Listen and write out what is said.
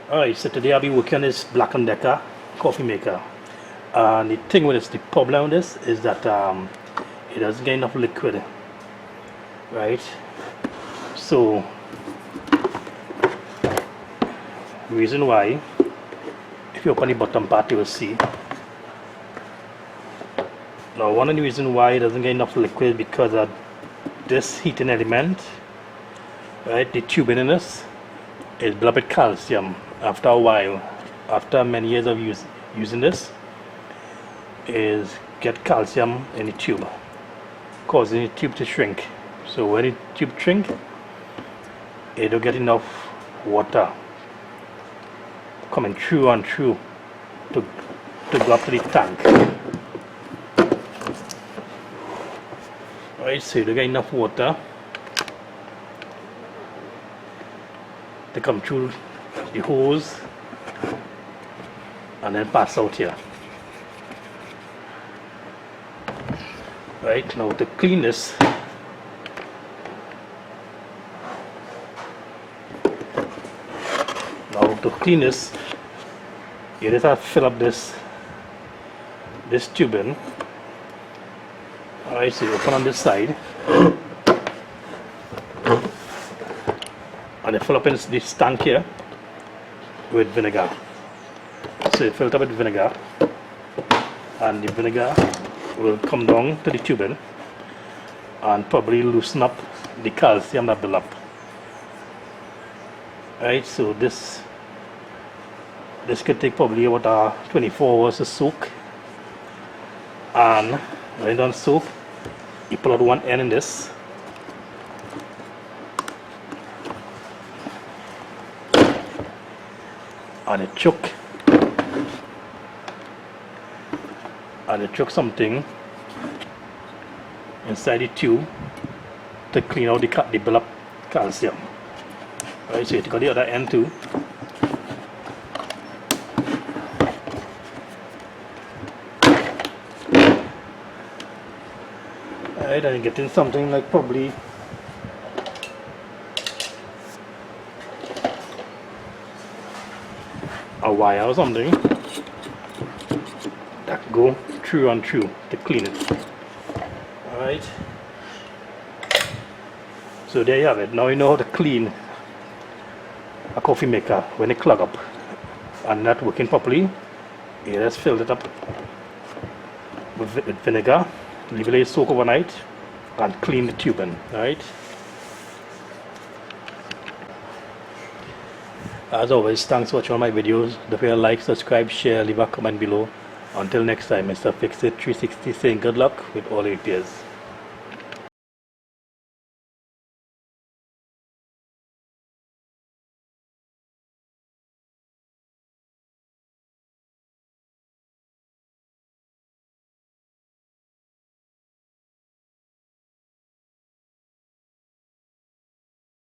Alright, so today I'll be working on this Black & Decker coffee maker. And the thing with this, the problem with this is that it doesn't get enough liquid, right? So reason why, if you open the bottom part, you will see. Now, one of the reasons why it doesn't get enough liquid is because of this heating element, right? The tubing in this is built up with calcium. After a while, after many years of using this, is get calcium in the tube, causing the tube to shrink. So when the tube shrink, it don't get enough water coming through and through to go up to the tank. Right, so you don't get enough water to come through the hose and then pass out here. Right, now to clean this, you just have to fill up this tubing. Alright, so you open on this side and you fill up in this tank here with vinegar. So you fill it up with vinegar, and the vinegar will come down to the tubing and probably loosen up the calcium that built up. Right, so this could take probably about 24 hours to soak, and when it's done soak, you pull out one end in this, and you choke something inside the tube to clean out the built up calcium. Right, so you take out the other end too. Alright, and you're getting something like probably a wire or something that go through and through to clean it. Alright, so there you have it. Now you know how to clean a coffee maker when it clog up and not working properly. You just fill it up with vinegar, leave it soak overnight, and clean the tubing. Alright, as always, thanks for watching my videos. Don't forget to like, subscribe, share, leave a comment below. Until next time, Mr. Fix It 360 saying good luck with all your repairs.